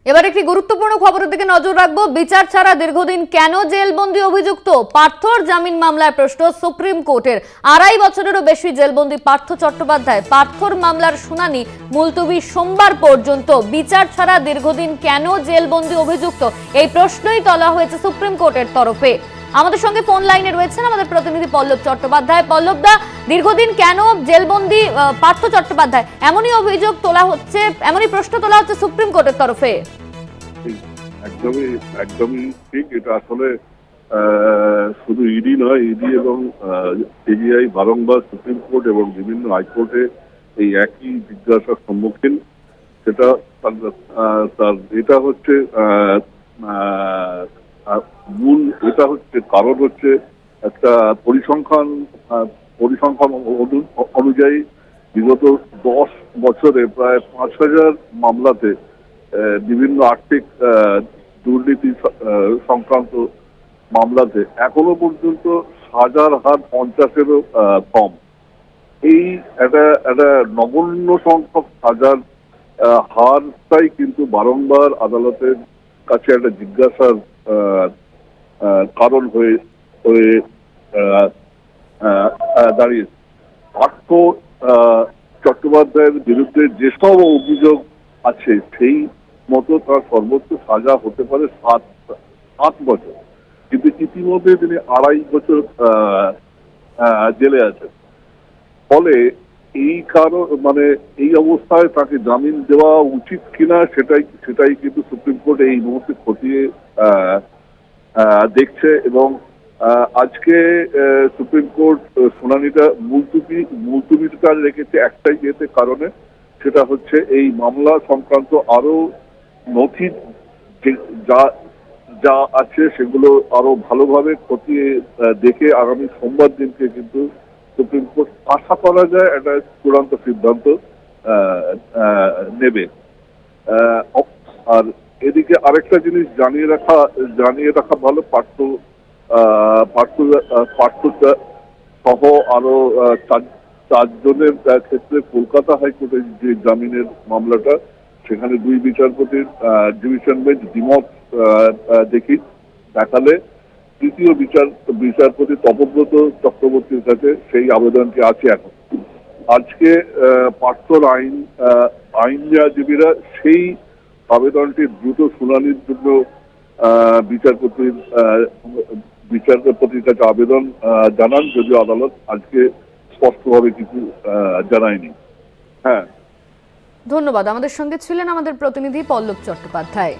এবার একটি গুরুত্বপূর্ণ খবরের দিকে নজর রাখবো। বিচার ছাড়া দীর্ঘদিন কেন জেলবন্দি অভিযুক্ত পার্থর জামিন মামলায় প্রশ্ন সুপ্রিম কোর্টের। 2.5 বছরেরও বেশি জেলবন্দি পার্থ চট্টোপাধ্যায়, পার্থর মামলার শুনানি মুলতবি সোমবার পর্যন্ত। বিচার ছাড়া দীর্ঘদিন কেন জেলবন্দি অভিযুক্ত, এই প্রশ্নই তোলা হয়েছে সুপ্রিম কোর্টের তরফে। আমাদের সঙ্গে ফোন লাইনে রয়েছেন আমাদের প্রতিনিধি পল্লব চট্টোপাধ্যায়। পল্লবদা, দীর্ঘদিন কেন জেলবন্দি পার্থ চট্টোপাধ্যায়, এমনই অভিযোগ তোলা হচ্ছে, এমনই প্রশ্ন তোলা হচ্ছে সুপ্রিম কোর্টের তরফে। একদমই একদমই ঠিক। এটা আসলে শুধু ইডি নয়, ইডি এবং সিবিআই বারংবার সুপ্রিম কোর্ট এবং বিভিন্ন হাইকোর্টে এই একই জিজ্ঞাসার সম্মুখীন। সেটা তার এটা হচ্ছে মূল, এটা হচ্ছে কারণ হচ্ছে একটা পরিসংখ্যান অনুযায়ী বিগত 10 বছরে প্রায় 5,000 মামলাতে বিভিন্ন আর্থিক দুর্নীতি সংক্রান্ত মামলাতে এখনো পর্যন্ত হাজার 50-এরও কম। এই একটা নগণ্য সংখ্যক হাজার হারটাই কিন্তু বারংবার আদালতের কাছে একটা জিজ্ঞাসার কারণ হয়ে হয়ে দাঁড়িয়েছে। পার্থ চট্টোপাধ্যায়ের বিরুদ্ধে যেসব অভিযোগ আছে সেই মতো তার সর্বোচ্চ সাজা হতে পারে 7 বছর, কিন্তু ইতিমধ্যে তিনি 2.5 বছর জেলে আছেন। ফলে এই কারণ এই অবস্থায় তাকে জামিন দেওয়া উচিত কিনা সেটাই কিন্তু সুপ্রিম কোর্ট এই মুহূর্তে খতিয়ে দেখছে। এবং আজকে সুপ্রিম কোর্ট শুনানিটা মুলতুবিটা রেখেছে একটাই কারণে, সেটা হচ্ছে এই মামলা সংক্রান্ত আরো নথি যা আছে সেগুলো আরো ভালোভাবে খতিয়ে দেখে আগামী সোমবার দিনকে কিন্তু সুপ্রিম কোর্ট আশা করা যায় একটা চূড়ান্ত সিদ্ধান্ত নেবে। আর এদিকে আরেকটা জিনিস জানিয়ে রাখা ভালো, পার্থ সহ আরো 4 জনের ক্ষেত্রে কলকাতা হাইকোর্টের যে জামিনের মামলাটা, সেখানে 2 বিচারপতির ডিভিশন বেঞ্চ দ্বিমত দেখালে তৃতীয় বিচারপতি তপব্রত চক্রবর্তীর কাছে সেই আবেদনটি আছে এখন। আজকে পার্থর আইনজীবীরা সেই আবেদনটি দ্রুত শুনানির জন্য বিচারপতির কাছে আবেদন জানান, যদিও আদালত আজকে স্পষ্টভাবে কিছু জানায়নি। হ্যাঁ, ধন্যবাদ। আমাদের সঙ্গে ছিলেন আমাদের প্রতিনিধি পল্লব চট্টোপাধ্যায়।